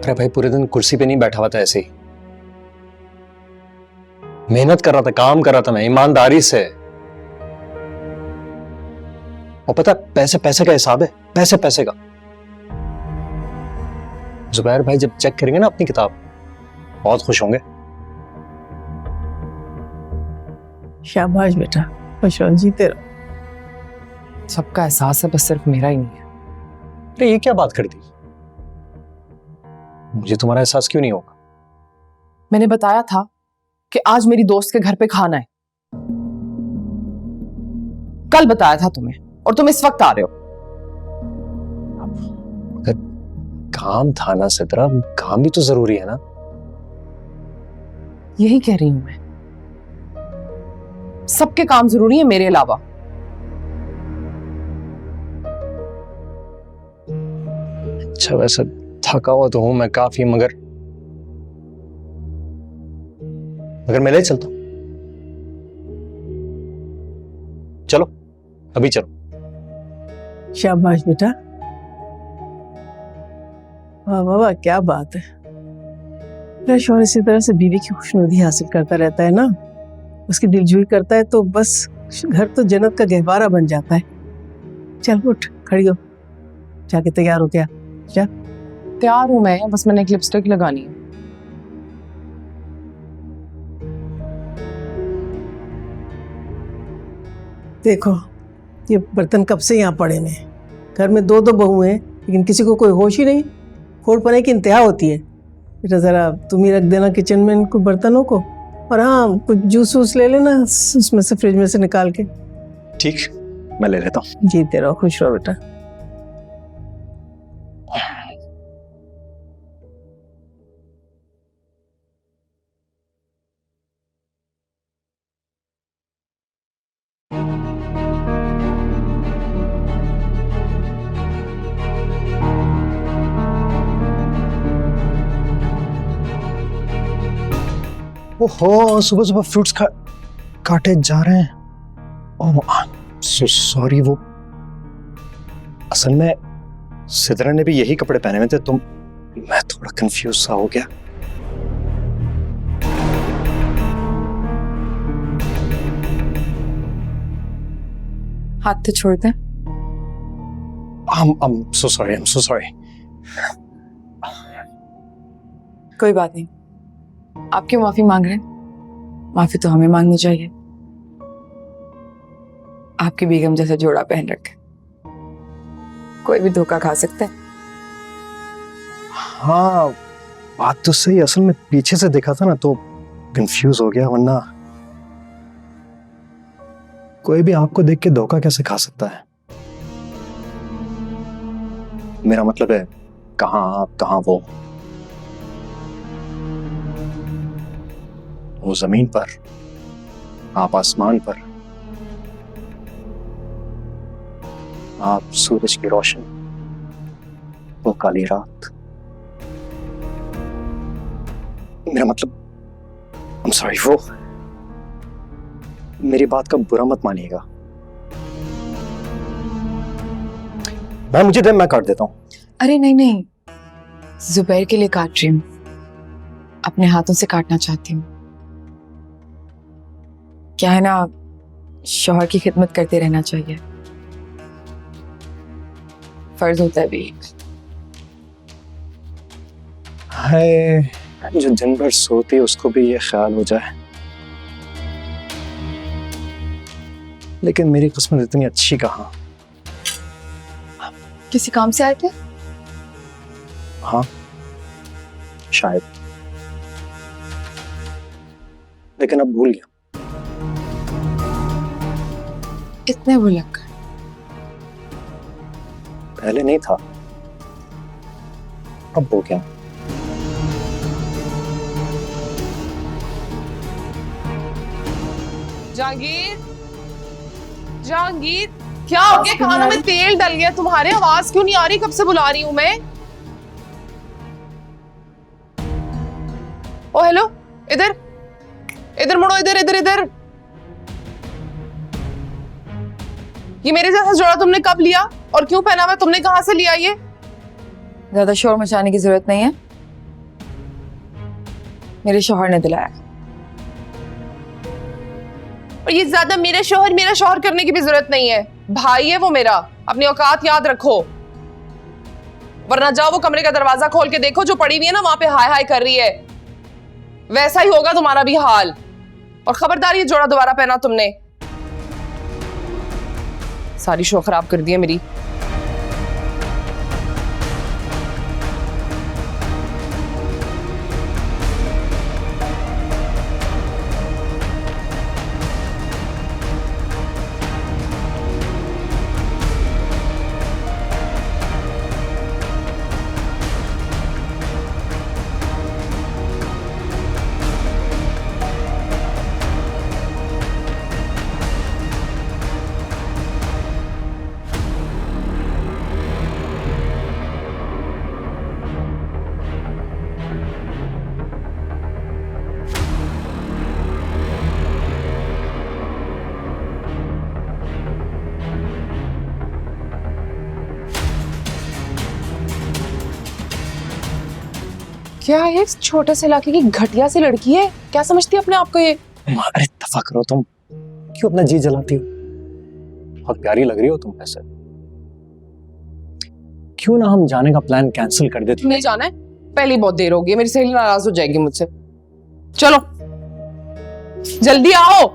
अरे भाई पूरे दिन कुर्सी पे नहीं बैठा हुआ था ऐसे ही, मेहनत कर रहा था, काम कर रहा था मैं ईमानदारी से। और पता है पैसे पैसे का हिसाब है, पैसे पैसे का। जुबैर भाई जब चेक करेंगे ना अपनी किताब बहुत खुश होंगे। शाबाश बेटा, खुश रहो, जीते रहो। सबका एहसास है, बस सिर्फ मेरा ही नहीं है। अरे ये क्या बात कर दी, मुझे तुम्हारा एहसास क्यों नहीं होगा? मैंने बताया था कि आज मेरी दोस्त के घर पे खाना है, कल बताया था तुम्हें, और तुम इस वक्त आ रहे हो। काम था ना सिद्रा, काम भी तो जरूरी है ना। यही कह रही हूं मैं, सबके काम जरूरी है मेरे अलावा। अच्छा वैसे थका हुआ तो हूं मैं काफी, मगर मैं ले चलता हूं। चलो अभी चलो। शाबाश बेटा, वाह वाह वाह, क्या बात है। मेरा शौहर इसी तरह से बीवी की खुशनुदी हासिल करता रहता है ना, उसकी दिलजोई करता है तो बस घर तो जन्नत का गहवारा बन जाता है। चल उठ, खड़ी हो, जाके तैयार हो गया, जा। तैयार हूं मैं, बस मैंने एक लिपस्टिक लगानी है। देखो ये बर्तन कब से यहाँ पड़े हुए हैं, घर में दो दो बहू हैं लेकिन किसी को कोई होश ही नहीं। खोड़पने की इंतहा होती है। बेटा जरा तुम ही रख देना किचन में इनको बर्तनों को, और हाँ कुछ जूस वूस ले लेना उसमें से, फ्रिज में से निकाल के। ठीक मैं ले लेता हूँ। जीते रहो, खुश रहो बेटा। ओहो सुबह सुबह फ्रूट्स काटे जा रहे हैं। ओह सो सॉरी, वो असल में सिद्रा ने भी यही कपड़े पहने हुए थे, तो मैं थोड़ा कंफ्यूज सा हो गया। हाथ तो छोड़ दे। I'm so sorry, I'm so sorry. कोई बात नहीं, आप क्यों माफी मांग रहे हैं? माफी तो हमें मांगनी चाहिए। आपकी बेगम जैसा जोड़ा पहन रखे, कोई भी धोखा खा सकता है। हाँ बात तो सही, असल में पीछे से देखा था ना तो कंफ्यूज हो गया, वरना कोई भी आपको देख के धोखा कैसे खा सकता है। मेरा मतलब है कहाँ आप कहाँ वो जमीन पर, आप आसमान पर, आप सूरज की रोशन, वो काली रात। मेरा मतलब I'm sorry, वो मेरी बात का बुरा मत मानिएगा। मैं मुझे दे, मैं काट देता हूँ। अरे नहीं नहीं, जुबैर के लिए काट रही हूँ, अपने हाथों से काटना चाहती हूँ। क्या है ना, शौहर की खिदमत करते रहना चाहिए, फर्ज होता है भी। हाय, जो दिन भर सोती है उसको भी ये ख्याल हो जाए, लेकिन मेरी किस्मत इतनी अच्छी कहाँ। किसी काम से आए थे? हाँ शायद, लेकिन अब भूल गया। इतने भुलक पहले नहीं था, अब हो गया। जहांगीर, जहांगीर क्या हो गया? खानों में तेल डल गया तुम्हारे, आवाज क्यों नहीं आ रही? कब से बुला रही हूं मैं। ओ हेलो, इधर इधर मुड़ो, इधर इधर इधर। ये मेरे जैसा जोड़ा तुमने कब लिया और क्यों पहना हुआ? तुमने कहां से लिया ये? ज्यादा शोर मचाने की जरूरत नहीं है, मेरे शौहर ने दिलाया। और ये ज्यादा मेरा शौहर करने की भी जरूरत नहीं है, भाई है वो मेरा, अपनी औकात याद रखो। वरना जाओ वो कमरे का दरवाजा खोल के देखो, जो पड़ी हुई है ना वहां पे हाय हाय कर रही है, वैसा ही होगा तुम्हारा भी हाल। और खबरदार ये जोड़ा दोबारा पहना तुमने, सारी शो खराब कर दी है मेरी। क्या है, छोटे से इलाके की घटिया सी लड़की है, क्या समझती है अपने आप को ये? अरे दफा करो तुम, क्यों अपना जी जलाती हो? बहुत प्यारी लग रही हो तुम ऐसे। क्यों ना हम जाने का प्लान कैंसिल कर देते? नहीं जाना है, पहले ही बहुत देर हो गई, मेरी सहेली नाराज हो जाएगी मुझसे। चलो जल्दी आओ।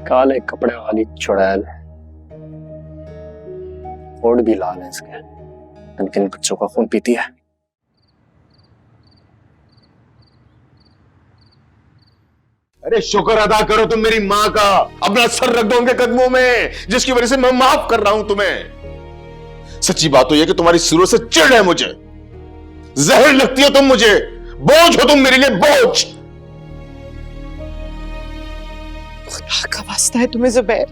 काले कपड़े वाली चुड़ैल, होठ भी लाल है इसके, लेकिन बच्चों का खून पीती है। अरे शुक्र अदा करो तुम मेरी माँ का, अपना सर रख दो उनके कदमों में, जिसकी वजह से मैं माफ कर रहा हूं तुम्हें। सच्ची बात तो यह कि तुम्हारी शुरू से चिढ़ है मुझे, जहर लगती हो तुम मुझे, बोझ हो तुम मेरे लिए, बोझ। खुदा का वास्ता है तुम्हें जुबैर,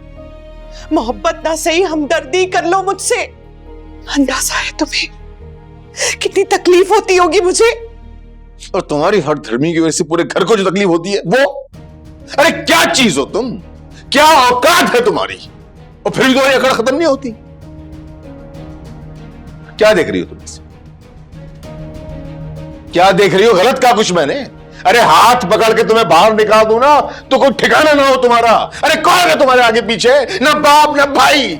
मोहब्बत ना सही हमदर्दी कर लो मुझसे। अंदाजा है तुम्हें कितनी तकलीफ होती होगी मुझे। और तुम्हारी हर धर्मी की वजह से पूरे घर को जो तकलीफ होती है वो, अरे क्या चीज हो तुम, क्या औकात है तुम्हारी, और फिर भी तुम्हारी अकड़ खत्म नहीं होती। क्या देख रही हो तुम इसे? क्या देख रही हो? गलत कहा कुछ मैंने? अरे हाथ पकड़ के तुम्हें बाहर निकाल दूं ना तो कोई ठिकाना ना हो तुम्हारा। अरे कौन है तुम्हारे आगे पीछे? ना बाप ना भाई।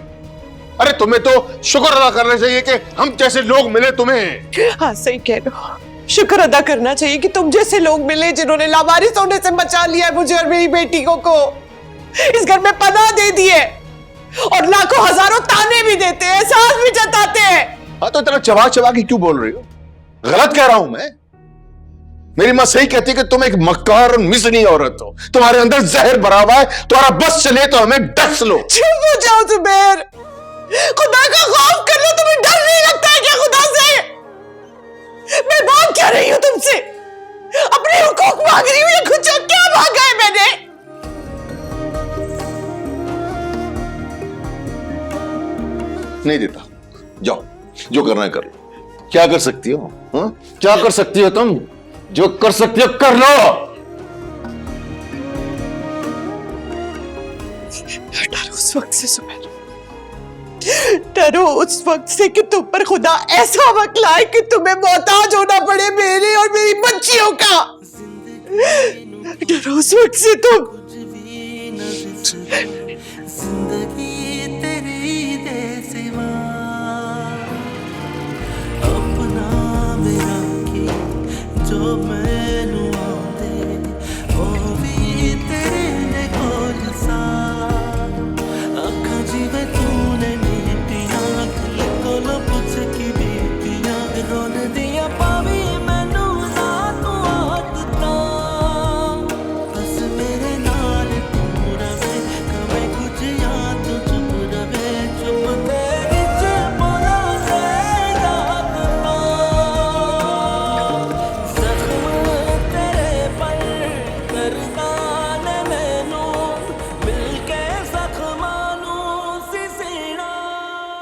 अरे तुम्हें तो शुक्र अदा करना चाहिए कि हम जैसे लोग मिले तुम्हें। हाँ सही कह रहे हो, शुक्र अदा करना चाहिए कि तुम जैसे लोग मिले जिन्होंने लावारिस होने से बचा लिया है मुझे और मेरी बेटी को इस घर में पनाह दे दी है, और लाखों हजारों ताने भी देते हैं, एहसास भी जताते हैं। हाँ तो इतना चबा चबा के क्यों बोल रही हो? गलत कह रहा हूं मैं? मेरी मां सही कहती है कि तुम एक मक्कार और मिसनी औरत हो, तुम्हारे अंदर जहर भरा हुआ है, तुम्हारा बस चले तो हमें डस लो। चुप हो जाओ जुबैर, खुदा का खौफ कर लो, तुम्हें डर नहीं लगता है क्या खुदा से? मैं मांग क्या रही हूं तुमसे? अपने हुकूक मांग रही हूं या कुछ? क्या मांगा है मैंने? नहीं देता, जाओ जो करना है कर लो। क्या कर सकती हो? हाँ? क्या कर सकती हो तुम? जो कर सकती हो कर लो। डरो उस वक्त से जुबैर, डरो उस वक्त से कि तुम पर खुदा ऐसा वक्त लाए कि तुम्हें मोहताज होना पड़े मेरे और मेरी बच्चियों का। डरो उस वक्त से तुम। जिंदगी